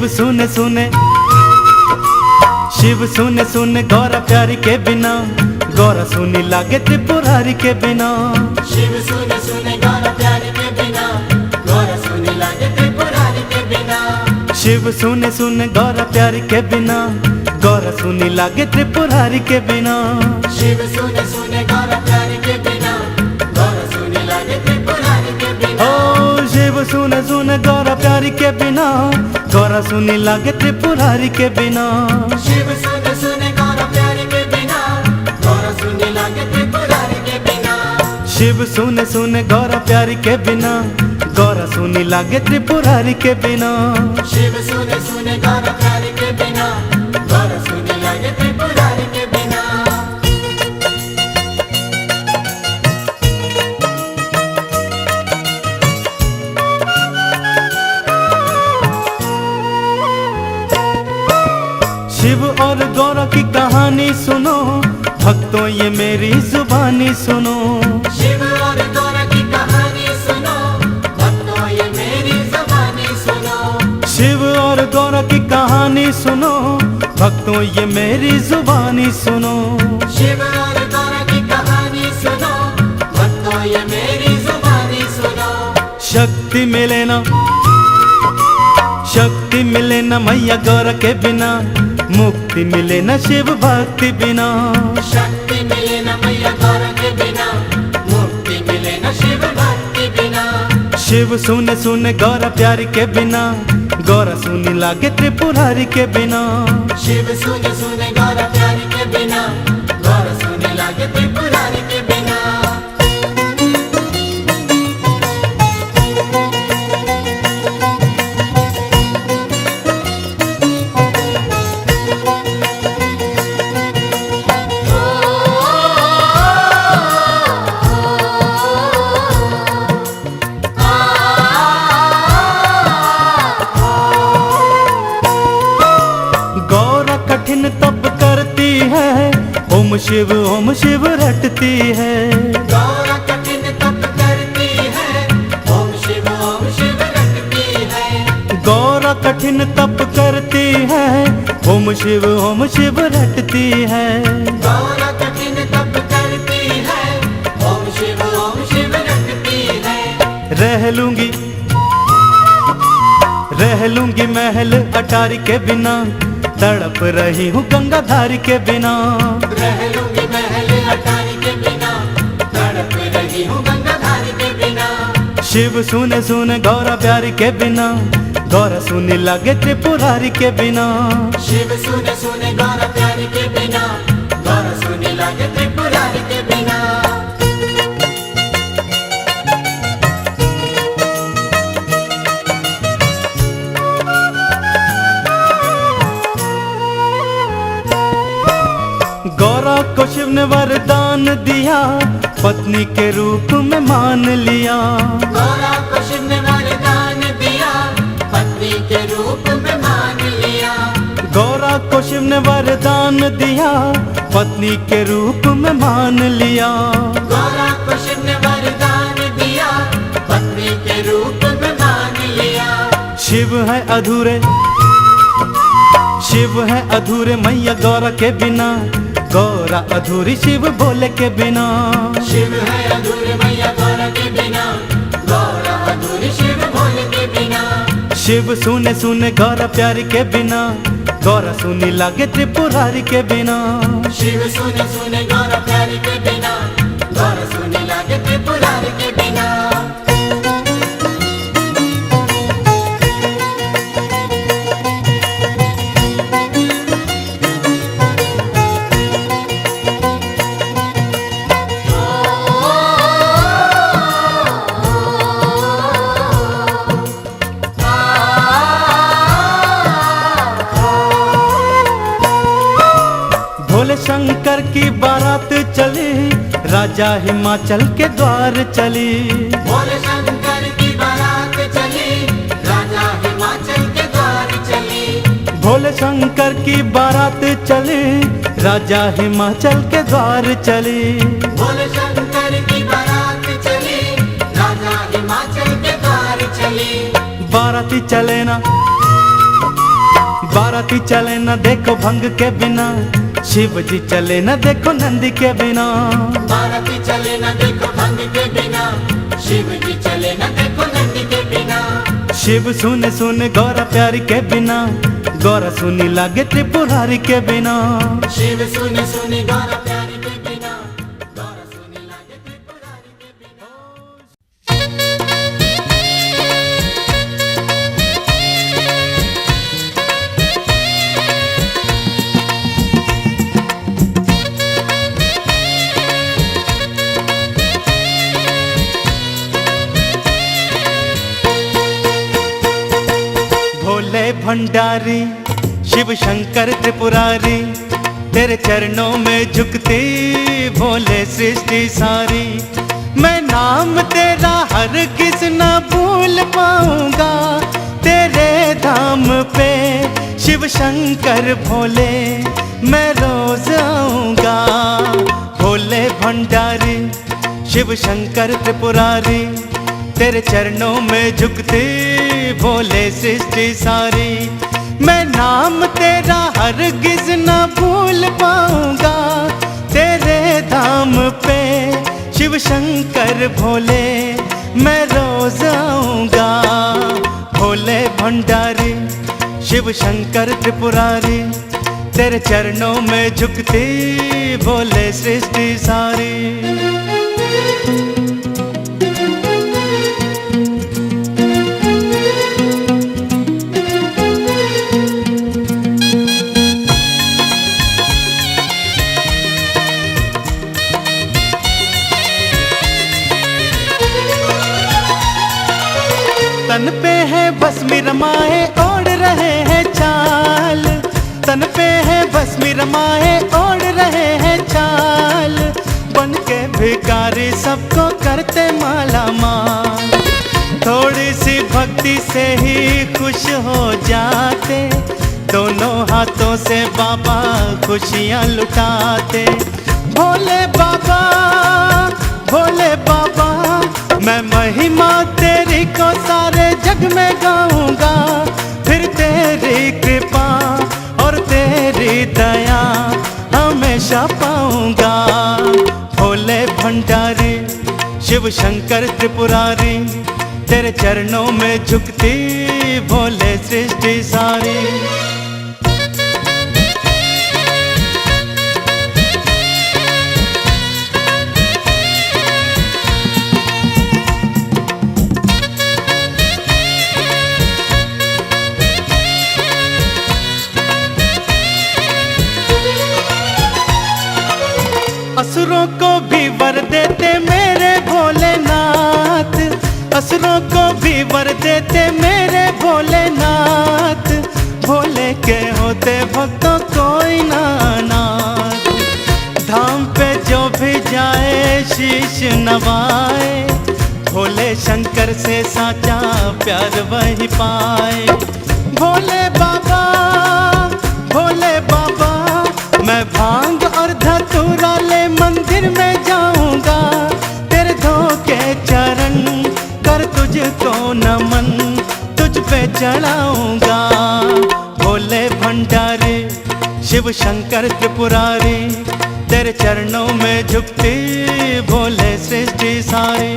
शिव सुने सुने, शिव सुने सुने गौरा प्यारी के बिना, गौरा सुनी लागे त्रिपुरारी के बिना। शिव सुने सुने गौरा प्यारी के बिना, गौरा सुनी लागे त्रिपुरारी के बिना। शिव सुने सुने गौरा प्यारी के बिना, गौरा सुनी लागे त्रिपुरारी के बिना। शिव सुने सुने गौरा प्यारी के बिना, गौरा सुनी लागे त्रिपुरारी के बिना। ओ शिव सुने सुने गौरा प्यारी के बिना, गौरा सुनी लागे त्रिपुरारी के बिना। शिव सुने सुने गौरा प्यारी के बिना, गौरा सुनी लागे त्रिपुरारी के बिना। शिव सुने सुने गौरा प्यारी के बिना, गौरा सुनी लागे त्रिपुरारी के बिना। शिव सुने सुने गौरा प्यारी के बिना, गौरा सुनी लागे त्रिपुरारी के बिना। शिव और गौरा की कहानी सुनो, भक्तों ये मेरी जुबानी सुनो। शिव और गौरा की कहानी सुनो, भक्तों ये मेरी जुबानी सुनो। शिव और गौरा की कहानी सुनो, भक्तों ये मेरी जुबानी सुनो। शिव और गौरा की कहानी सुनो, भक्तों ये मेरी जुबानी सुनो। शक्ति मिले ना, शक्ति मिले न मैया गौरा के बिना, मुक्ति मिले न शिव भक्ति बिना। शक्ति मिले न मैया गौरा के बिना, मुक्ति मिले न शिव भक्ति बिना। शिव सुने सुने गौरा प्यारी के बिना, गौरा सुनी लागे त्रिपुरारी के बिना। शिव सुने सुने गौरा प्यारी के बिना, गौरा सुनी लागे त्रिपुरारी के बिना। कठिन तप करती है, ओम शिव रटती है। गौरा कठिन तप करती है, ओम शिव रटती है। गौरा कठिन तप करती है, ओम शिव रटती है। गौरा कठिन तप करती है, ओम शिव रटती है। रह लूंगी महल अटारी के बिना, तड़प रही हूँ गंगाधारी के बिना। रह लूंगी महल अटारी के बिना, तड़प रही हूँ गंगाधारी के बिना। शिव सुने सुने गौरा प्यारी के बिना, गौरा सुनी लागे त्रिपुरारी के बिना। शिव सुने सुने गौरा प्यारी के बिना, गौरा सुनी लागे त्रिपुरारी के बिना। गौरा को शिव ने वरदान दिया, पत्नी के रूप में मान लिया। गौरा को शिव ने वरदान दिया, पत्नी के रूप में मान लिया। गौरा को शिव ने वरदान दिया, पत्नी के रूप में मान लिया। गौरा को शिव ने वरदान दिया, पत्नी के रूप में मान लिया। शिव है अधूरे, शिव है अधूरे मैया गौरा के बिना, गौरा अधूरी शिव बोले के बिना। शिव है अधूरे मैया गौरा के बिना, गौरा अधूरी शिव बोले के बिना। शिव सुने सुने गौरा प्यारी के बिना, गौरा सुनी लागे त्रिपुरारी के बिना। शिव सुने सुने गौरा प्यारी के बिना, गौरा सुनी लागे त्रिपुरारी के बिना। भोले शंकर की बारात चली, राजा हिमाचल के द्वार चली। भोले शंकर की बारात चली, राजा हिमाचल के द्वार चली। भोले शंकर की बारात चली, राजा हिमाचल के द्वार चली। भोले शंकर की बारात चली, राजा हिमाचल के द्वार चली। बाराती चले ना, बाराती चले न देखो भंग के बिना, शिव जी चले न देखो नंदी के बिना। बाराती चले न देखो भंग के बिना, शिव जी चले न देखो नंदी के बिना। शिव सुन सुन गौरा प्यारी के बिना, गौरा सुनी लागे त्रिपुरारी के बिना। शिव सुन सुनी गौरा प्यारी के बिना, गौरा सुनी लागे त्रिपुरारी के बिना। भोले भंडारी शिव शंकर त्रिपुरारी, तेरे चरणों में झुकती भोले सृष्टि सारी। मैं नाम तेरा हरगिज़ न भूल पाऊंगा, तेरे धाम पे शिव शंकर भोले मैं रोज आऊंगा। भोले भंडारी शिव शंकर त्रिपुरारी, तेरे चरणों में झुकती भोले सृष्टि सारी। मैं नाम तेरा हरगिज़ न भूल पाऊंगा, तेरे धाम पे शिव शंकर भोले मैं रोज आऊंगा। भोले भंडारी शिव शंकर त्रिपुरारी, तेरे चरणों में झुकती भोले सृष्टि सारी। तन पे है भस्मी रमाए ओढ़ रहे हैं चाल, तन पे है भस्मी रमाए ओढ़ रहे हैं चाल। बन के भिखारी सबको करते माला माल, थोड़ी सी भक्ति से ही खुश हो जाते। दोनों हाथों से बाबा खुशियाँ लुटाते। भोले बाबा भोले बाबा, मैं महिमा तेरी को सारे जग में गाऊंगा। फिर तेरी कृपा और तेरी दया हमेशा पाऊंगा। भोले भंडारी शिव शंकर त्रिपुरारी, तेरे चरणों में झुकती भोले सृष्टि सारी। असुरों को भी वर देते मेरे भोलेनाथ, असुरों को भी वर देते मेरे भोलेनाथ। भोले के होते भक्तों कोई ना अनाथ, धाम पे जो भी जाए शीश नवाए। भोले शंकर से साचा प्यार वही पाए। भोले बाबा मैं भांग और धतूरा ले मंदिर में जाऊंगा। तेरे धोखे चरण कर तुझको नमन तुझ पे चढ़ाऊंगा। भोले भंडारी शिव शंकर त्रिपुरारी, तेरे चरणों में झुकती भोले सृष्टि सारी।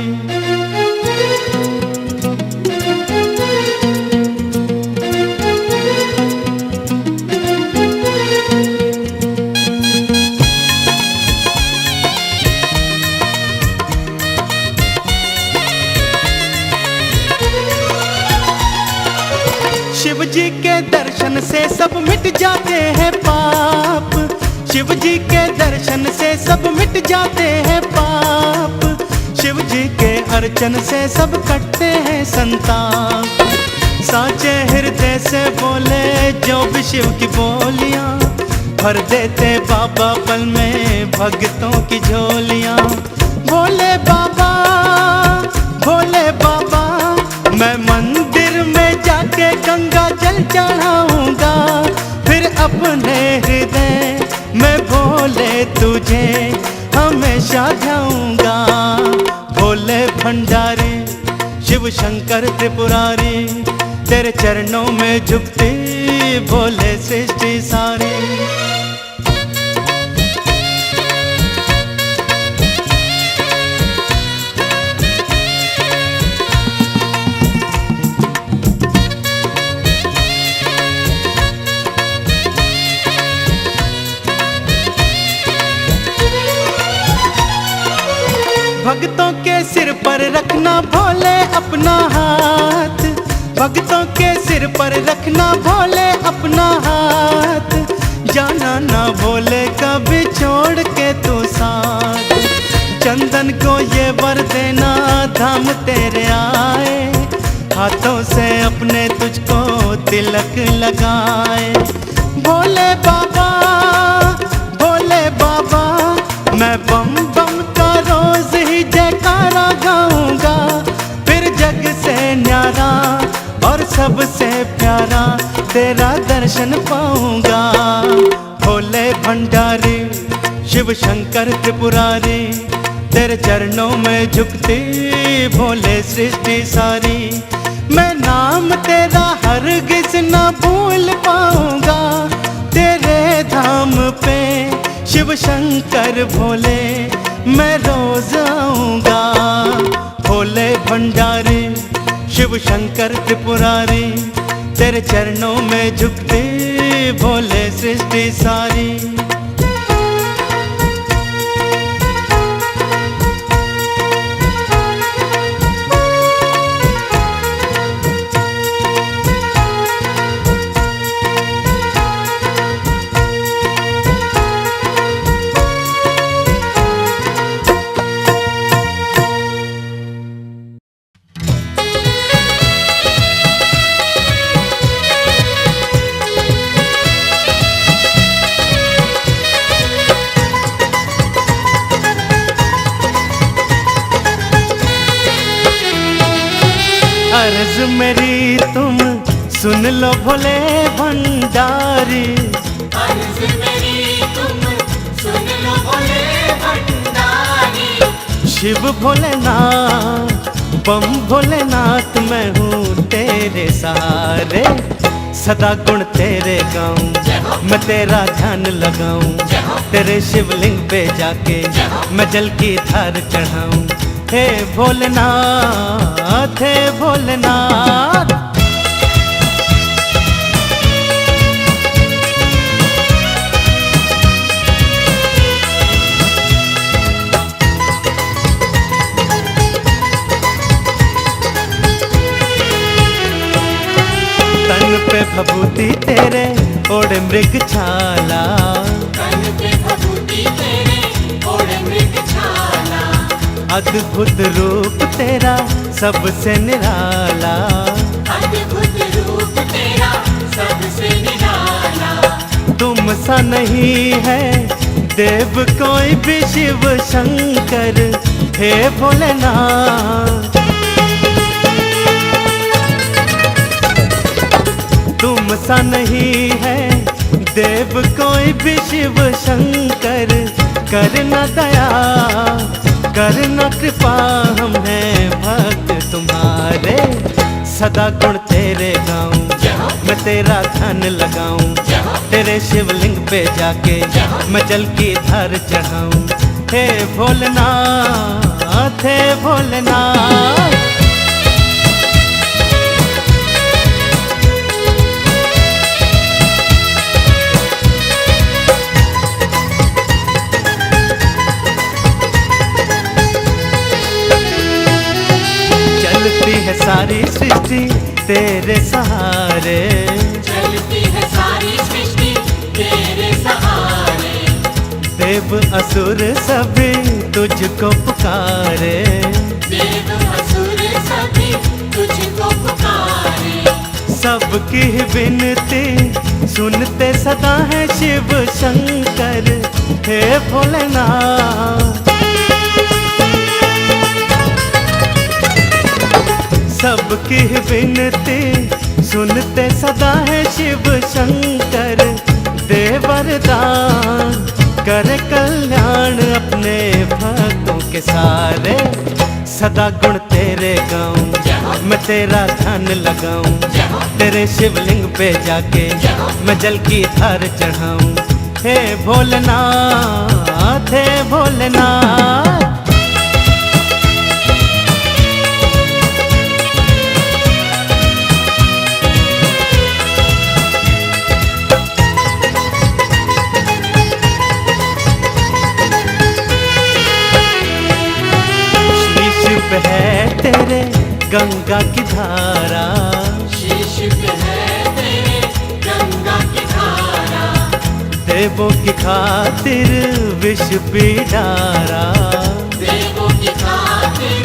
शिव जी के दर्शन से सब मिट जाते हैं पाप, शिव जी के दर्शन से सब मिट जाते हैं पाप। शिव जी के अर्चन से सब कटते हैं संताप। साचे हृदय से बोले जो भी शिव की बोलियां, भर देते बाबा पल में भक्तों की झोलियां। भोले बाबा मैं मंदिर में जाके गंगा जल चढ़ाऊंगा। फिर अपने हृदय में भोले तुझे हमेशा ध्याऊंगा। भोले भंडारी शिव शंकर त्रिपुरारी, तेरे चरणों में झुकती भोले सृष्टि सारी। भक्तों के सिर पर रखना भोले अपना हाथ, भक्तों के सिर पर रखना भोले अपना हाथ, जाना ना भोले कभी छोड़ के तू साथ। चंदन को ये वर देना धाम तेरे आए, हाथों से अपने तुझको तिलक लगाए। भोले बाबा मैं बम बम का रोज ही जयकारा गाऊंगा, फिर जग से न्यारा और सबसे प्यारा तेरा दर्शन पाऊंगा। भोले भंडारी शिव शंकर त्रिपुरारी, तेरे चरणों में झुकती भोले सृष्टि सारी। मैं नाम तेरा हरगिज न भूल पाऊंगा, तेरे धाम पे शिव शंकर भोले मैं रोज आऊंगा। भोले भंडारी शिव शंकर त्रिपुरारी, तेरे चरणों में झुकती भोले सृष्टि सारी। अर्ज मेरी तुम सुन लो भोले भंडारी, अर्ज मेरी तुम सुन लो भोले भंडारी। शिव भोलेनाथ बम भोलेनाथ मैं हूँ तेरे सहारे, सदा गुण तेरे गाऊं मैं तेरा ध्यान लगाऊं, तेरे शिवलिंग पे जाके मैं जल की धार चढ़ाऊं। हे भोलेनाथ हे भोलेनाथ। तन पे भभूति तेरे ओढ़े मृग छाला, तन पे भभूति तेरे ओढ़े मृग छाला। अद्भुत रूप तेरा सबसे निराला, अद्भुत रूप तेरा सबसे निराला। तुम सा नहीं है देव कोई भी शिव शंकर, हे भोलेनाथ। तुम सा नहीं है देव कोई भी शिव शंकर, करना दया करना कृपा हम हैं भक्त तुम्हारे, सदा गुण तेरे गाऊं मैं तेरा ध्यान लगाऊं, तेरे शिवलिंग पे जाके मैं जल की धार चढ़ाऊं। हे भोलेनाथ हे भोलेनाथ। चलती है सारी सृष्टि तेरे सहारे, चलती है सारी सृष्टि तेरे सहारे। देव असुर सभी तुझको पुकारे, देव असुर सभी तुझको पुकारे। सबकी विनती सुनते सदा है शिव शंकर, हे भोलेनाथ। सबकी विनती सुनते सदा है शिव शंकर, दे वरदान कर कल्याण अपने भक्तों के सारे, सदा गुण तेरे गाऊं मैं तेरा ध्यान लगाऊं, तेरे शिवलिंग पे जाके मैं जल की धार चढ़ाऊं। हे भोलेनाथ, हे भोलेनाथ। शीश पे है तेरे गंगा की धारा, शीश पे है तेरे गंगा की धारा, देवों की खातिर विष पी डारा, देवों की खातिर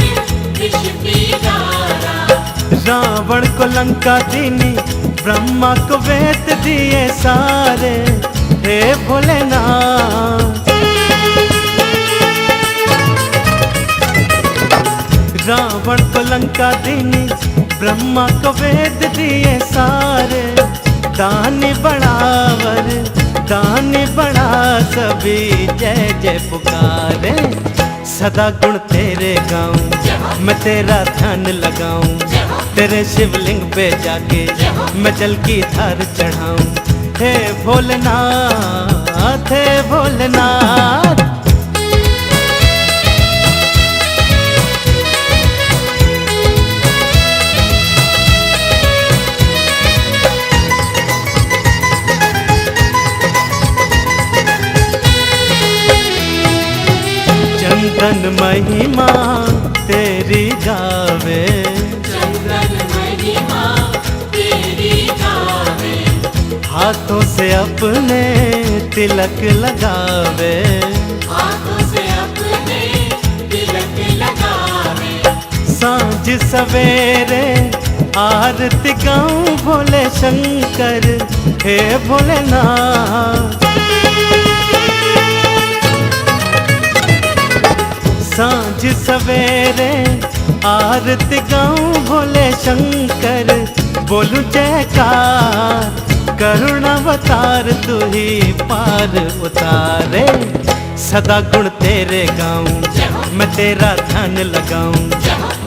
विष पी डारा। रावण को लंका दीनी, ब्रह्मा को वेद दिए सारे। हे भोलेनाथ, रावण को लंका दीनी, ब्रह्मा को वेद दिए सारे। दानी बढ़ावर, दानी बढ़ा सभी जय जय पुकारे। सदा गुण तेरे गाऊं, मैं तेरा ध्यान लगाऊं, तेरे शिवलिंग पे जाके मैं जल की धार चढ़ाऊं। हे भोलेनाथ, हे भोलेनाथ। चंदन महिमा तेरी गावे, चंदन महिमा तेरी गावे, हाथों से अपने तिलक लगावे, हाथों से अपने तिलक लगावे। सांझ सवेरे आरती गाऊं भोले शंकर। हे भोलेनाथ, सांझ सवेरे आरती गाऊं भोले शंकर। बोलूं जयकार, करुणावतार तू ही पार उतारे। सदा गुण तेरे गाऊं, मैं तेरा ध्यान लगाऊं,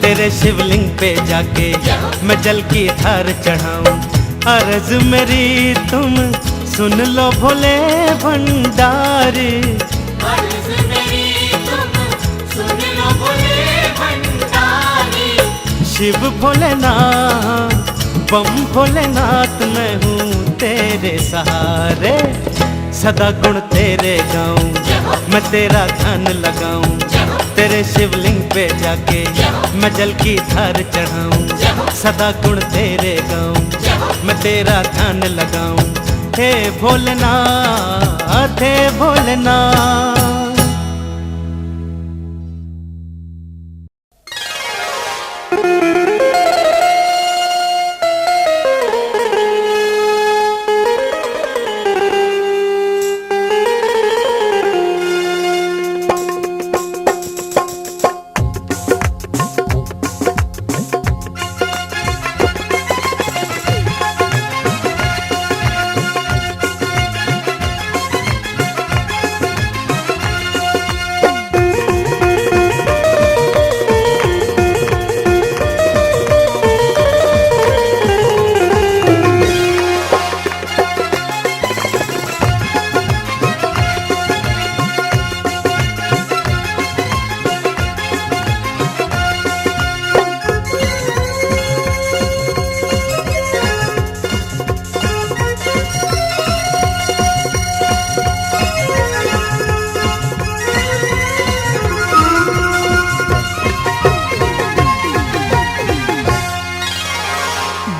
तेरे शिवलिंग पे जाके मैं जल की धार चढ़ाऊं। अर्ज मेरी तुम सुन लो भोले भंडारी, अर्ज मेरी तुम सुन लो भोले भंडारी। शिव भोलेनाथ, बम भोलेनाथ, मैं हूँ तेरे सहारे। सदा गुण तेरे गाऊं, मैं तेरा ध्यान लगाऊं, तेरे शिवलिंग पे जाके मैं जल की धार चढ़ाऊं। सदा गुण तेरे गाऊं, मैं तेरा ध्यान लगाऊं। हे भोलेनाथ, हे भोलेनाथ।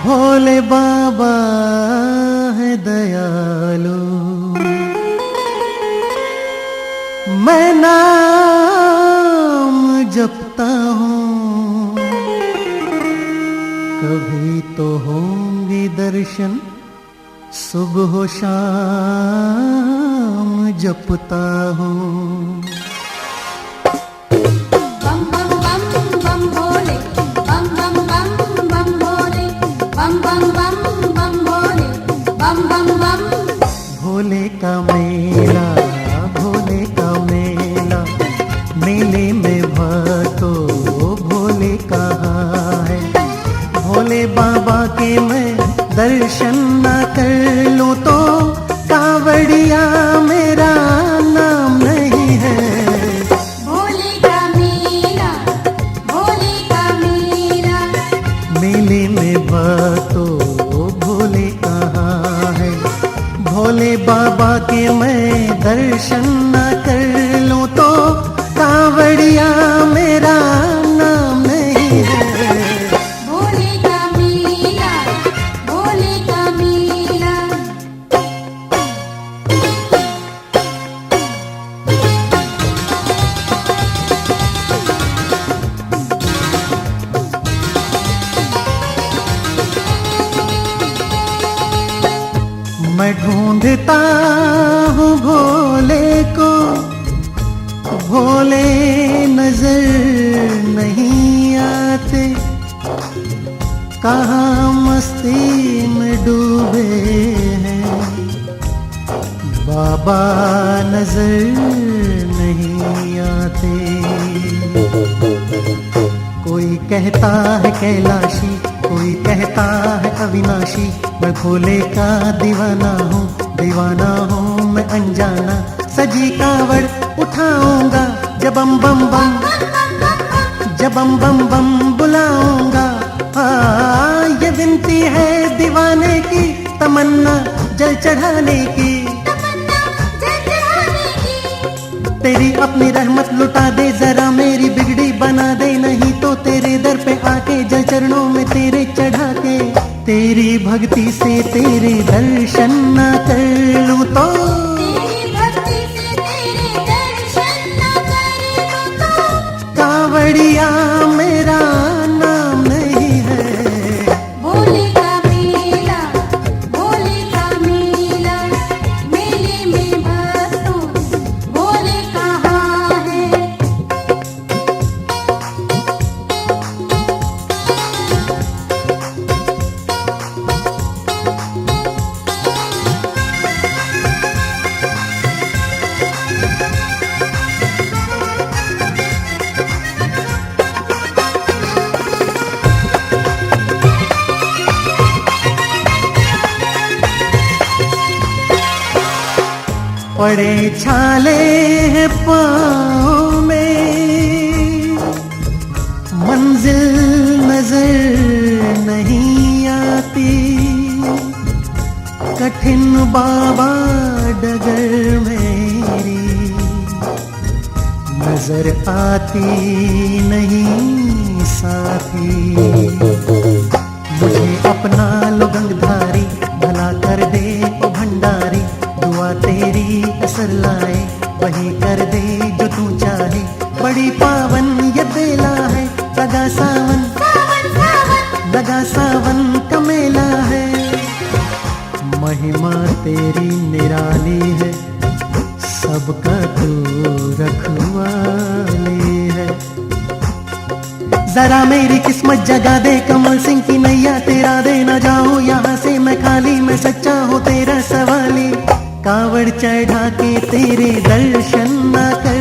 भोले बाबा है दयालु, मैं नाम जपता हूँ। कभी तो होंगे दर्शन, सुबह शाम जपता हूँ। बम बम बम बम भोले, बम बम बम बम भोले, बम बम बम बम भोले, बम बम बम। भोले का मेला, भोले का मेला, मेले में भक्तों भोले कहाँ है। के मैं दर्शन न कर लूं तो कांवड़िया मेरा नाम नहीं है। भोले का मेला, भोले का मेला, मेले में बातो भोले कहाँ है। भोले बाबा के मैं दर्शन न कर लूं तो कांवड़िया मेरा नाम नहीं है। भोले का मेला, भोले का मेला। मैं ढूंढता हूँ भोले को, भोले नजर नहीं आते। कहाँ मस्ती में डूबे हैं, बाबा नजर नहीं आते। कोई कहता है कैलाशी, कोई कहता है अविनाशी। मैं भोले का दीवाना हूँ मैं अनजाना। सजी कांवड़ उठाऊंगा जब बम बम बम, जब बम बम बम बुलाऊंगा। ये विनती है दीवाने की, तमन्ना जल चढ़ाने की। तेरी अपनी रहमत लुटा दे, जरा मेरी बिगड़ी बना दे। नहीं तो तेरे दर पे आके जल चरणों में तेरे चढ़ा के, तेरी भक्ति से तेरे दर्शन न कर लूं तो। तेरी भक्ति से तेरे दर्शन न कर लूं तो कांवड़िया मेरा नाम नहीं है। भोले का मेला, भोले का मेला, मेले में भक्तों भोले कहाँ है। पड़े छाले हैं पाँव में, मंजिल नजर नहीं आती। कठिन बाबा डगर मेरी नजर आती नहीं साथी। मुझे अपना लो गंगधारी, भला कर दे ओ भंडारी। दुआ तेरी असर लाए, वही कर दे जो तू चाहे। बड़ी पावन ये बेला है, लगा सावन, लगा सावन का मेला है। महिमा तेरी निराली है, सबका तू रखवाली है। जरा मेरी किस्मत जगा दे, कमल सिंह की नैया तेरा दे। न जाऊं यहाँ से मैं खाली, मैं सच्चा हूँ तेरा सवाली। कांवड़ चढ़ा के तेरे दर्शन न कर